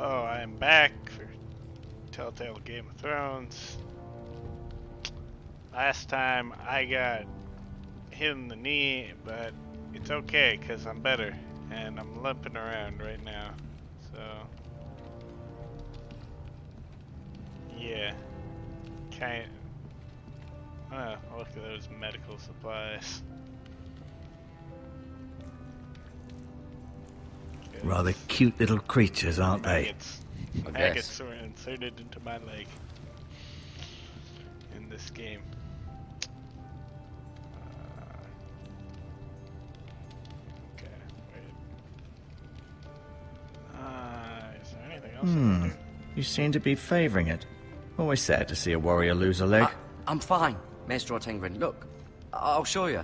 Oh, I am back for Telltale Game of Thrones. Last time I got hit in the knee, but it's okay because I'm better and I'm limping around right now. So, yeah, kind. Look at those medical supplies. Rather cute little creatures, aren't they? Maggots were inserted into my leg in this game. Okay, wait. Is there anything else I can do? You seem to be favoring it. Always sad to see a warrior lose a leg. I'm fine, Maestro Tengrin. Look, I'll show you.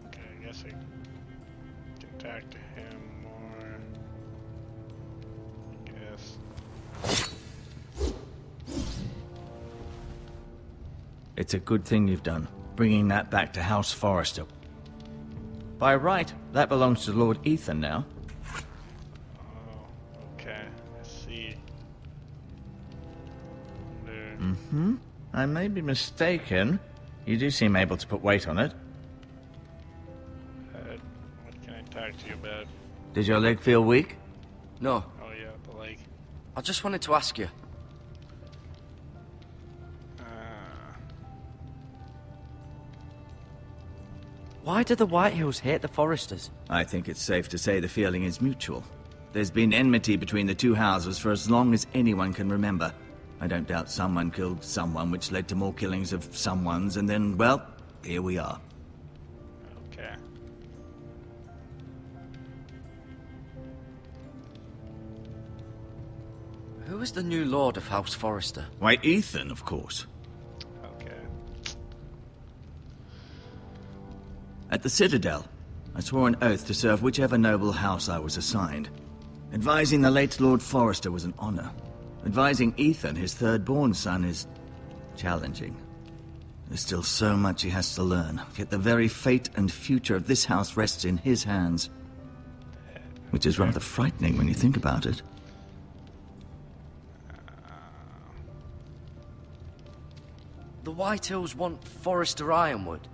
Okay, I guess I can talk to him more. I guess. It's a good thing you've done, bringing that back to House Forrester. By right, that belongs to Lord Ethan now. Oh, okay. I see. I may be mistaken. You do seem able to put weight on it. What can I talk to you about? Did your leg feel weak? No, Oh yeah, the leg. I just wanted to ask you. Why do the Whitehills hate the Forresters? I think it's safe to say the feeling is mutual. There's been enmity between the two houses for as long as anyone can remember. I don't doubt someone killed someone, which led to more killings of someones, and then, well, here we are. Okay. Who is the new Lord of House Forrester? Why, Ethan, of course. Okay. At the Citadel, I swore an oath to serve whichever noble house I was assigned. Advising the late Lord Forrester was an honor. Advising Ethan, his third-born son, is challenging. There's still so much he has to learn, yet the very fate and future of this house rests in his hands. Which is rather frightening when you think about it. The Whitehills want Forrester Ironwood.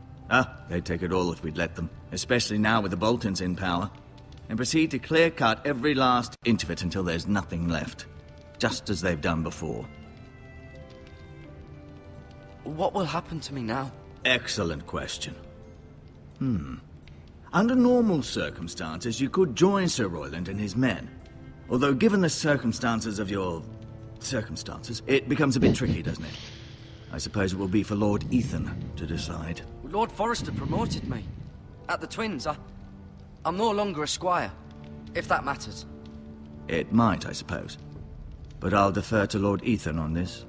They'd take it all if we'd let them, especially now with the Boltons in power, and proceed to clear-cut every last inch of it until there's nothing left, just as they've done before. What will happen to me now? Excellent question. Under normal circumstances, you could join Sir Royland and his men. Although given the circumstances of your circumstances, it becomes a bit tricky, doesn't it? I suppose it will be for Lord Ethan to decide. Lord Forrester promoted me. At the Twins, I'm no longer a squire, if that matters. It might, I suppose. But I'll defer to Lord Ethan on this.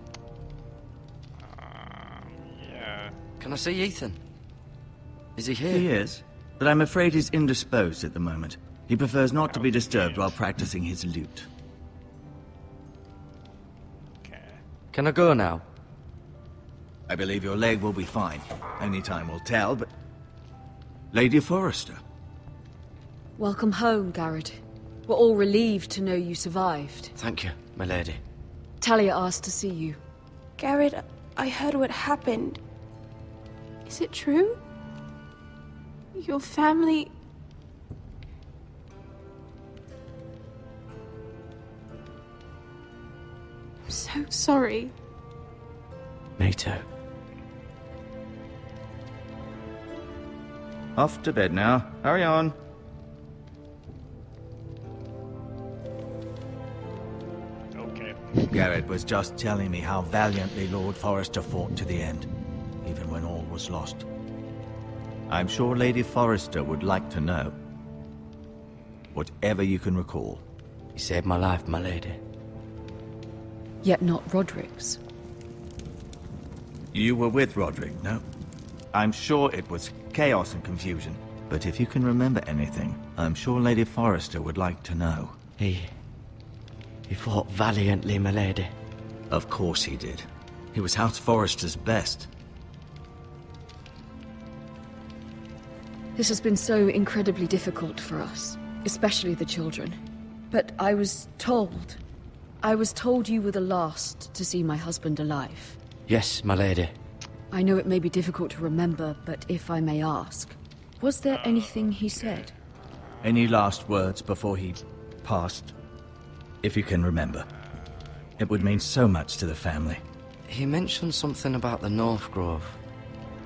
Yeah. Can I see Ethan? Is he here? He is, but I'm afraid he's indisposed at the moment. He prefers not to be disturbed while practicing his lute. Okay. Can I go now? I believe your leg will be fine. Only time will tell, but... Lady Forrester. Welcome home, Garrett. We're all relieved to know you survived. Thank you, my lady. Talia asked to see you. Garrett, I heard what happened. Is it true? Your family... I'm so sorry. Me too. Off to bed now. Hurry on. Okay. Garrett was just telling me how valiantly Lord Forrester fought to the end, even when all was lost. I'm sure Lady Forrester would like to know. Whatever you can recall. You saved my life, my lady. Yet not Roderick's. You were with Roderick, no? I'm sure it was chaos and confusion. But if you can remember anything, I'm sure Lady Forrester would like to know. He fought valiantly, my lady. Of course he did. He was House Forrester's best. This has been so incredibly difficult for us, especially the children. But I was told you were the last to see my husband alive. Yes, my lady. I know it may be difficult to remember, but if I may ask, was there anything he said? Any last words before he passed? If you can remember. It would mean so much to the family. He mentioned something about the North Grove.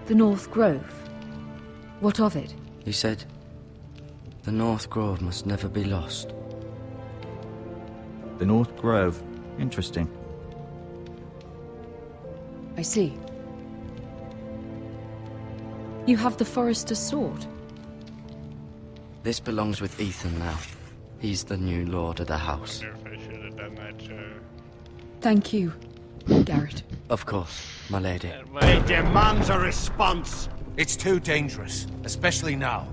The North Grove? What of it? He said, the North Grove must never be lost. The North Grove. Interesting. I see. You have the Forester's sword? This belongs with Ethan now. He's the new lord of the house. I wonder if I should have done that, Thank you, Garrett. Of course, my lady. It demands a response. It's too dangerous, especially now.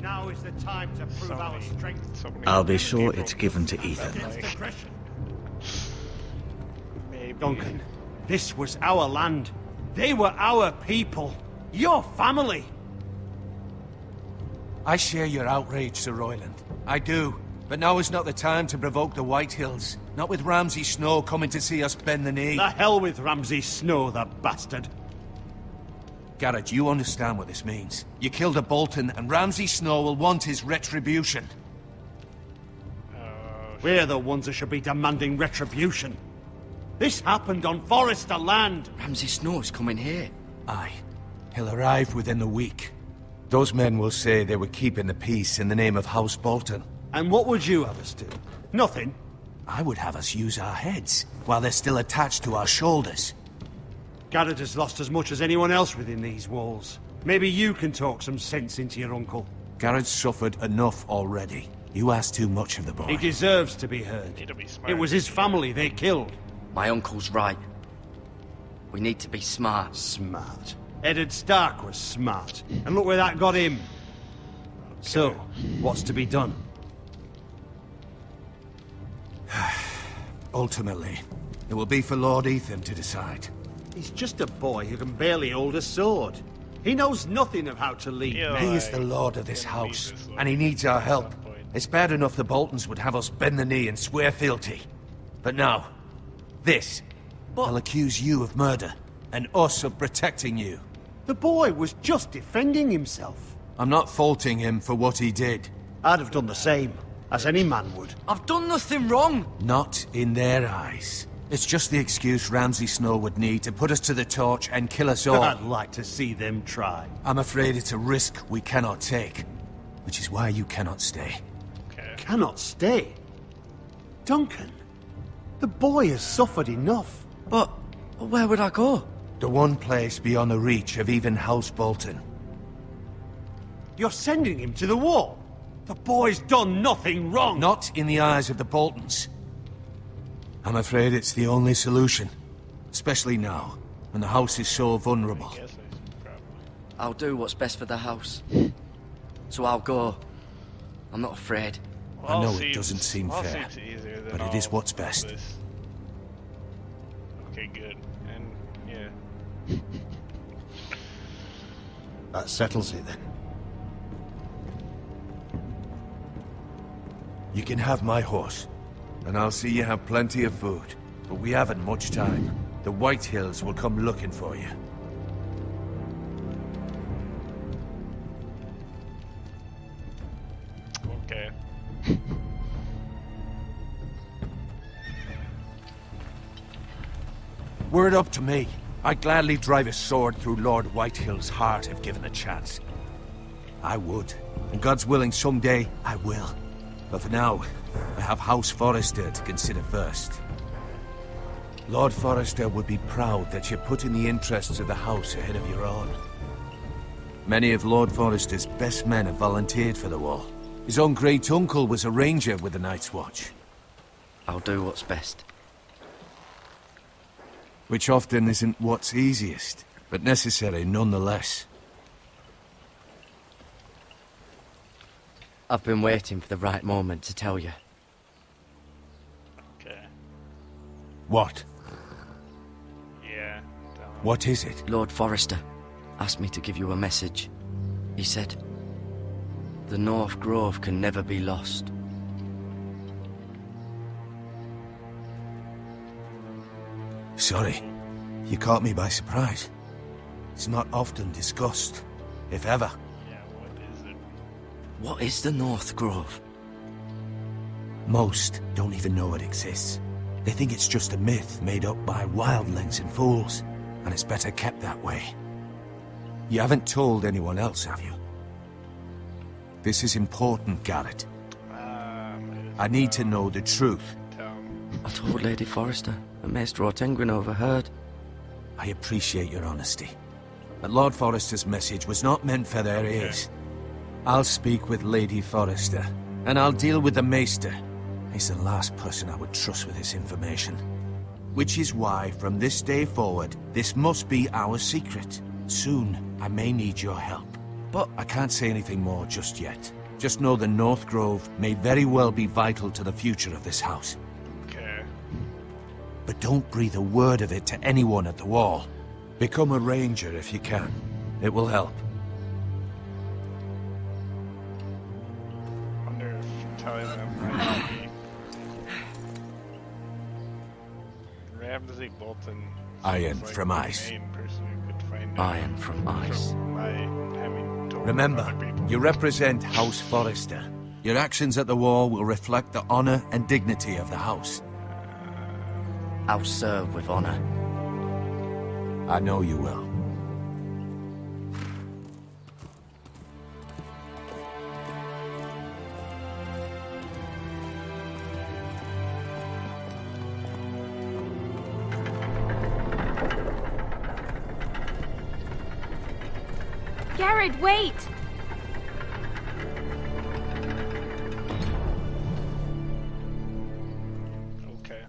Now is the time to prove our strength. I'll be sure it's given to Ethan. Against aggression. Maybe. Duncan, this was our land. They were our people. Your family. I share your outrage, Sir Royland. I do. But now is not the time to provoke the White Hills. Not with Ramsay Snow coming to see us bend the knee. The hell with Ramsay Snow, the bastard. Garrett, you understand what this means. You killed a Bolton, and Ramsay Snow will want his retribution. We're the ones that should be demanding retribution. This happened on Forester land. Ramsay Snow's coming here. Aye. He'll arrive within the week. Those men will say they were keeping the peace in the name of House Bolton. And what would you have us do? Nothing. I would have us use our heads, while they're still attached to our shoulders. Garrett has lost as much as anyone else within these walls. Maybe you can talk some sense into your uncle. Garrett's suffered enough already. You ask too much of the boy. He deserves to be heard. Need to be smart. It was his family they killed. My uncle's right. We need to be smart. Smart. Eddard Stark was smart. And look where that got him. So, what's to be done? Ultimately, it will be for Lord Ethan to decide. He's just a boy who can barely hold a sword. He knows nothing of how to lead. Yeah, He is the lord of this house, and he needs our help. It's bad enough the Boltons would have us bend the knee and swear fealty. But now, this. They'll accuse you of murder, and us of protecting you. The boy was just defending himself. I'm not faulting him for what he did. I'd have done the same, as any man would. I've done nothing wrong! Not in their eyes. It's just the excuse Ramsay Snow would need to put us to the torch and kill us all. I'd like to see them try. I'm afraid it's a risk we cannot take, which is why you cannot stay. Okay. Cannot stay? Duncan, the boy has suffered enough. But where would I go? The one place beyond the reach of even House Bolton. You're sending him to the wall? The boy's done nothing wrong! Not in the eyes of the Boltons. I'm afraid it's the only solution. Especially now, when the house is so vulnerable. Guess I should probably. I'll do what's best for the house. So I'll go. I'm not afraid. I know All it seems- doesn't seem all fair, seems easier than but it is all what's of best. this. Okay, good. And yeah. That settles it then. You can have my horse, and I'll see you have plenty of food. But we haven't much time. The White Hills will come looking for you. Okay. Were it up to me, I'd gladly drive a sword through Lord Whitehill's heart if given a chance. I would, and God's willing someday I will. But for now, I have House Forrester to consider first. Lord Forrester would be proud that you're putting the interests of the house ahead of your own. Many of Lord Forrester's best men have volunteered for the war. His own great-uncle was a ranger with the Night's Watch. I'll do what's best. Which often isn't what's easiest, but necessary nonetheless. I've been waiting for the right moment to tell you. Okay. What? Yeah. Tell me. What is it? Lord Forrester asked me to give you a message. He said, the North Grove can never be lost. Sorry. You caught me by surprise. It's not often discussed, if ever. Yeah, what is it? What is the North Grove? Most don't even know it exists. They think it's just a myth made up by wildlings and fools, and it's better kept that way. You haven't told anyone else, have you? This is important, Garrett. I need to know the truth. I told Lady Forrester, and Maester Ortengrin overheard. I appreciate your honesty. But Lord Forrester's message was not meant for their ears. I'll speak with Lady Forrester, and I'll deal with the Maester. He's the last person I would trust with this information. Which is why, from this day forward, this must be our secret. Soon, I may need your help. But I can't say anything more just yet. Just know the North Grove may very well be vital to the future of this house. Okay. But don't breathe a word of it to anyone at the Wall. Become a ranger if you can. It will help. Wonder if telling them might be Ramsay Bolton. Iron seems from the ice. main person who could find out Iron from ice. by having told Remember, other people. you represent House Forrester. Your actions at the Wall will reflect the honor and dignity of the house. I'll serve with honor. I know you will. Garrett, wait! Okay.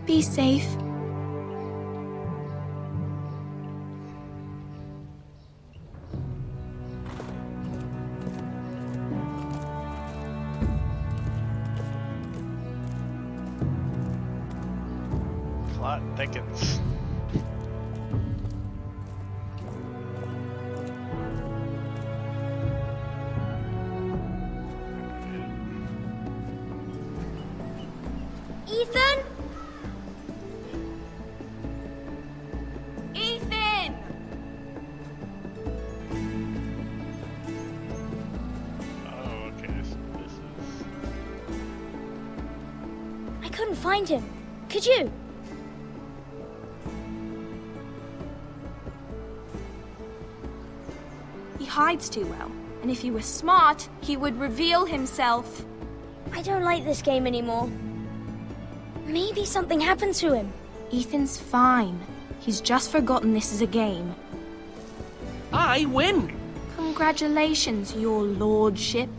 Be safe. Plot thickens. Ethan? Ethan! Oh, okay. So this is. I couldn't find him. Could you? He hides too well, and if he were smart, he would reveal himself. I don't like this game anymore. Maybe something happened to him. Ethan's fine. He's just forgotten this is a game. I win! Congratulations, your lordship.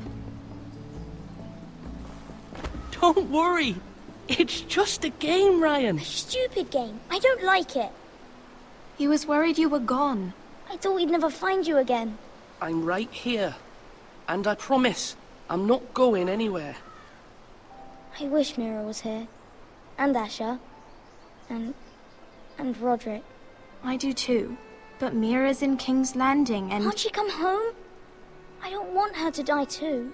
Don't worry. It's just a game, Ryan. Stupid game. I don't like it. He was worried you were gone. I thought we'd never find you again. I'm right here. And I promise, I'm not going anywhere. I wish Mira was here. And Asher. And Roderick. I do too. But Mira's in King's Landing and... Can't she come home? I don't want her to die too.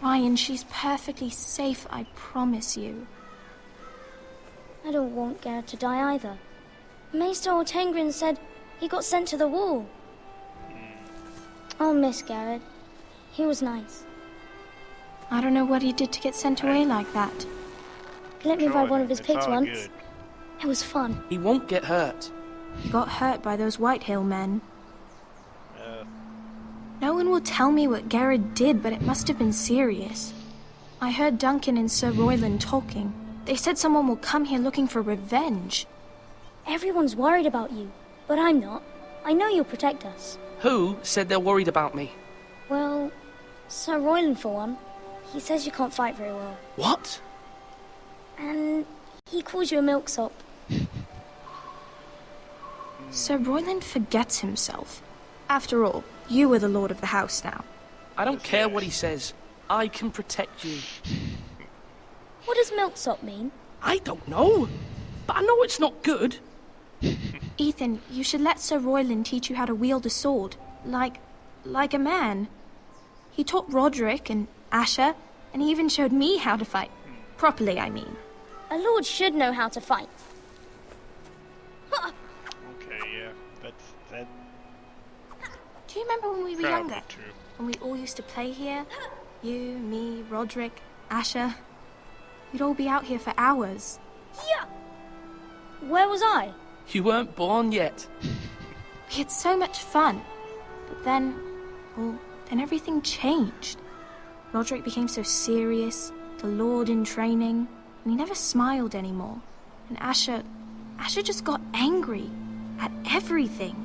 Ryan, she's perfectly safe, I promise you. I don't want Garrett to die either. Maester Ortengrin said he got sent to the Wall. I'll miss Garrett. He was nice. I don't know what he did to get sent away like that. He let me ride one of his It's pigs all once. good. It was fun. He won't get hurt. He got hurt by those Whitehill men. Uh, No one will tell me what Garrett did, but it must have been serious. I heard Duncan and Sir Royland talking. They said someone will come here looking for revenge. Everyone's worried about you, but I'm not. I know you'll protect us. Who said they're worried about me? Well, Sir Royland for one. He says you can't fight very well. What? And he calls you a milksop. Sir Royland forgets himself. After all, you are the lord of the house now. I don't care what he says. I can protect you. What does milksop mean? I don't know. But I know it's not good. Ethan, you should let Sir Royland teach you how to wield a sword. Like a man. He taught Roderick and Asher And he even showed me how to fight. Properly, I mean. A lord should know how to fight. Okay, yeah, that. Do you remember when we were Probably younger? true. When we all used to play here? You, me, Roderick, Asher. We'd all be out here for hours. Yeah. Where was I? You weren't born yet. We had so much fun. But then, well, then everything changed. Roderick became so serious, the Lord in training, and he never smiled anymore. And Asher just got angry at everything.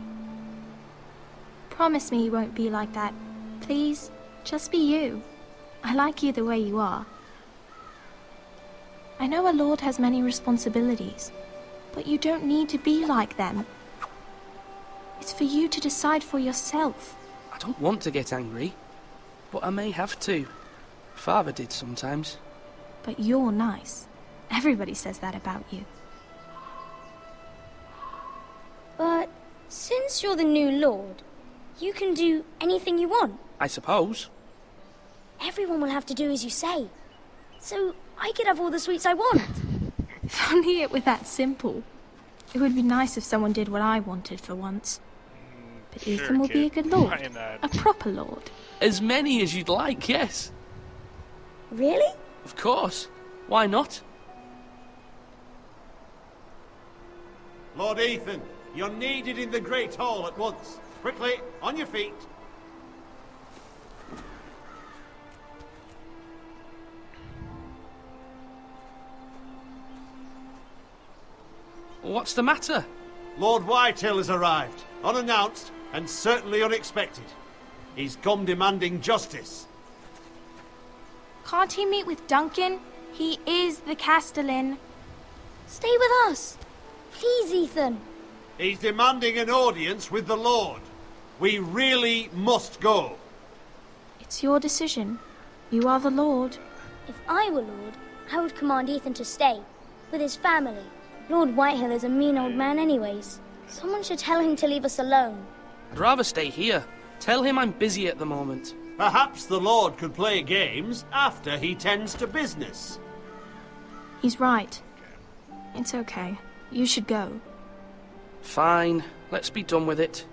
Promise me you won't be like that. Please, just be you. I like you the way you are. I know a lord has many responsibilities, but you don't need to be like them. It's for you to decide for yourself. I don't want to get angry, but I may have to. Father did sometimes. But you're nice. Everybody says that about you. But since you're the new lord, you can do anything you want. I suppose. Everyone will have to do as you say. So I could have all the sweets I want. If only it were that simple. It would be nice if someone did what I wanted for once. But Sure, Ethan will be a kid. good lord. Why not? A proper lord. As many as you'd like, yes. Really? Of course. Why not? Lord Ethan, you're needed in the Great Hall at once. Quickly, on your feet. What's the matter? Lord Whitehill has arrived, unannounced and certainly unexpected. He's come demanding justice. Can't he meet with Duncan? He is the Castellan. Stay with us. Please, Ethan. He's demanding an audience with the Lord. We really must go. It's your decision. You are the lord. If I were lord, I would command Ethan to stay, with his family. Lord Whitehill is a mean old man anyways. Someone should tell him to leave us alone. I'd rather stay here. Tell him I'm busy at the moment. Perhaps the Lord could play games after he tends to business. He's right. It's okay. You should go. Fine. Let's be done with it.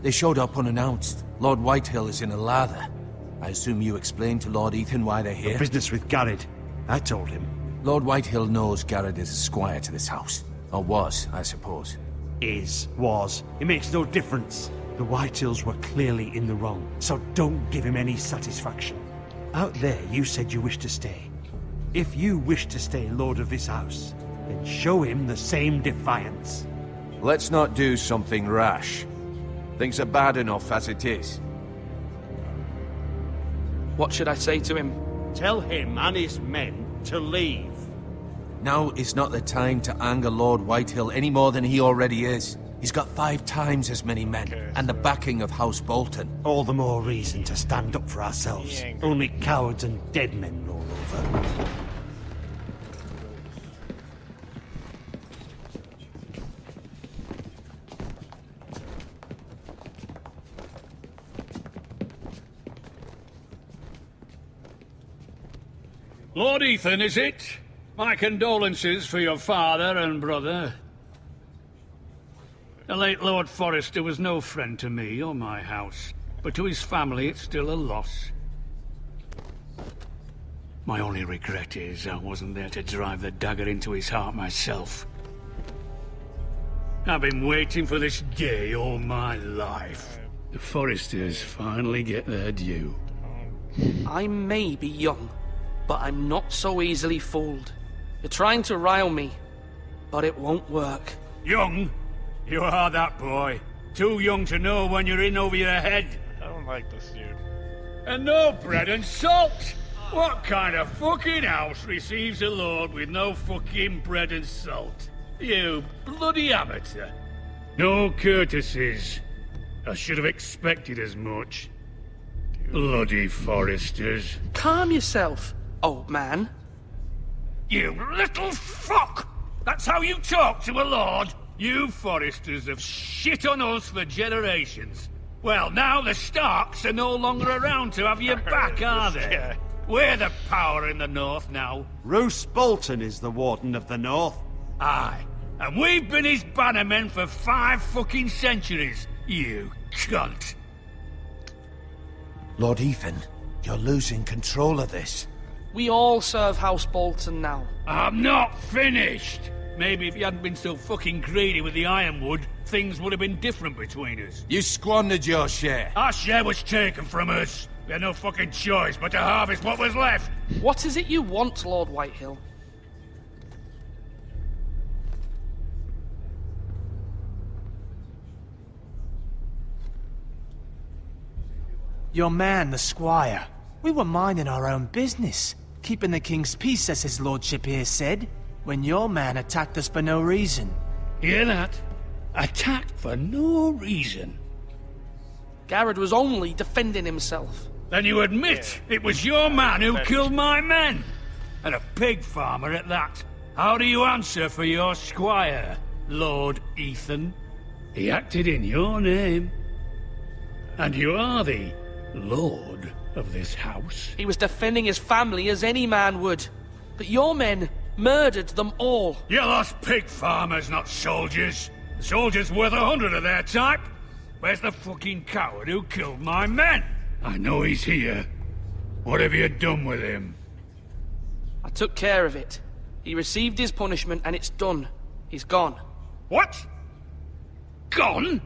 They showed up unannounced. Lord Whitehill is in a lather. I assume you explained to Lord Ethan why they're here? Business with Garrett. I told him. Lord Whitehill knows Garrett is a squire to this house. Or was, I suppose. Was. It makes no difference. The Whitehills were clearly in the wrong, so don't give him any satisfaction. Out there, you said you wished to stay. If you wish to stay lord of this house, then show him the same defiance. Let's not do something rash. Things are bad enough as it is. What should I say to him? Tell him and his men to leave. Now is not the time to anger Lord Whitehill any more than he already is. He's got 5 times as many men, and the backing of House Bolton. All the more reason to stand up for ourselves. Only cowards and dead men roll over. Lord Ethan, is it? My condolences for your father and brother. The late Lord Forrester was no friend to me or my house, but to his family it's still a loss. My only regret is I wasn't there to drive the dagger into his heart myself. I've been waiting for this day all my life. The Forresters finally get their due. I may be young, but I'm not so easily fooled. You're trying to rile me, but it won't work. Young? You are that boy. Too young to know when you're in over your head. I don't like this dude. And no bread and salt! What kind of fucking house receives a lord with no fucking bread and salt? You bloody amateur. No courtesies. I should have expected as much. Bloody Foresters. Calm yourself, old man. You little fuck! That's how you talk to a lord? You Foresters have shit on us for generations. Well, now the Starks are no longer around to have your back, are they? We're the power in the north now. Roose Bolton is the Warden of the North. Aye. And we've been his bannermen for 5 fucking centuries, you cunt. Lord Ethan, you're losing control of this. We all serve House Bolton now. I'm not finished! Maybe if you hadn't been so fucking greedy with the ironwood, things would have been different between us. You squandered your share. Our share was taken from us. We had no fucking choice but to harvest what was left. What is it you want, Lord Whitehill? Your man, the squire. We were minding our own business, keeping the king's peace, as his lordship here said, when your man attacked us for no reason. Hear that? Attacked for no reason. Garrett was only defending himself. Then you admit it was your man who killed my men? And a pig farmer at that. How do you answer for your squire, Lord Ethan? He acted in your name. And you are the lord of this house. He was defending his family as any man would. But your men murdered them all. You lost pig farmers, not soldiers. The soldiers worth 100 of their type. Where's the fucking coward who killed my men? I know he's here. What have you done with him? I took care of it. He received his punishment and it's done. He's gone. What? Gone?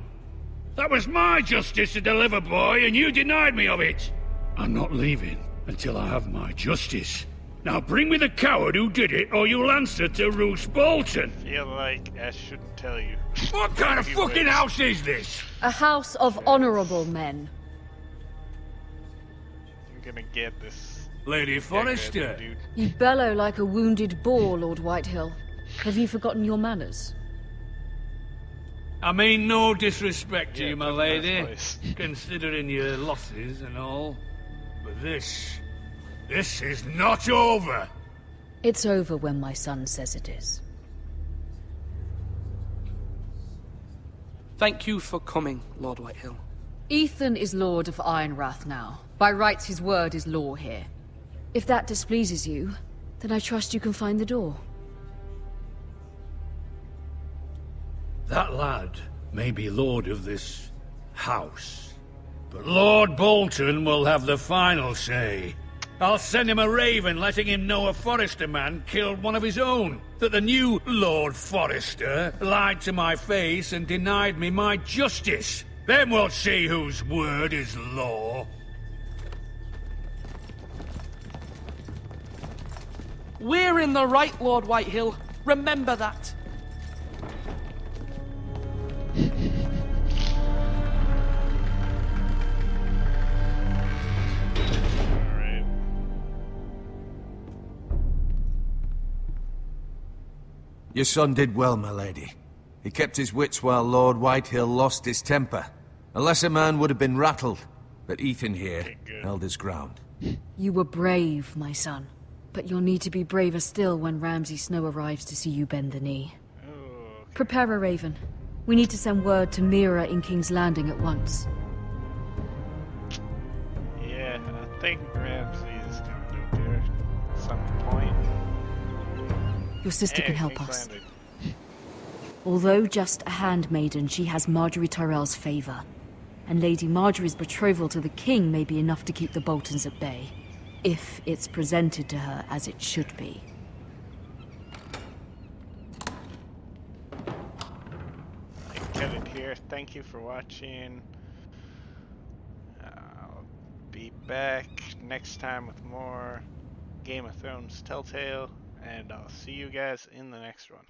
That was my justice to deliver, boy, and you denied me of it. I'm not leaving until I have my justice. Now bring me the coward who did it, or you'll answer to Roose Bolton. I feel like I shouldn't tell you. What kind of fucking house is this? A house of honorable men. I'm gonna get this. Lady Forrester. Dude. You bellow like a wounded boar, Lord Whitehill. Have you forgotten your manners? I mean no disrespect to you, my that's lady, nice. considering your losses and all. But this is not over. It's over when my son says it is. Thank you for coming, Lord Whitehill. Ethan is Lord of Ironrath now. By rights, his word is law here. If that displeases you, then I trust you can find the door. That lad may be lord of this house, but Lord Bolton will have the final say. I'll send him a raven letting him know a Forrester man killed one of his own, that the new Lord Forrester lied to my face and denied me my justice. Then we'll see whose word is law. We're in the right, Lord Whitehill. Remember that. Alright. Your son did well, my lady. He kept his wits while Lord Whitehill lost his temper. A lesser man would have been rattled, but Ethan here held his ground. You were brave, my son. But you'll need to be braver still when Ramsay Snow arrives to see you bend the knee. Okay. Prepare a raven. We need to send word to Mira in King's Landing at once. Yeah, I think Ramsay is coming up here at some point. Your sister can help King's us. Landing. Although just a handmaiden, she has Marjorie Tyrell's favor. And Lady Marjorie's betrothal to the king may be enough to keep the Boltons at bay. If it's presented to her as it should be. I cut it here. Thank you for watching. I'll be back next time with more Game of Thrones Telltale, and I'll see you guys in the next one.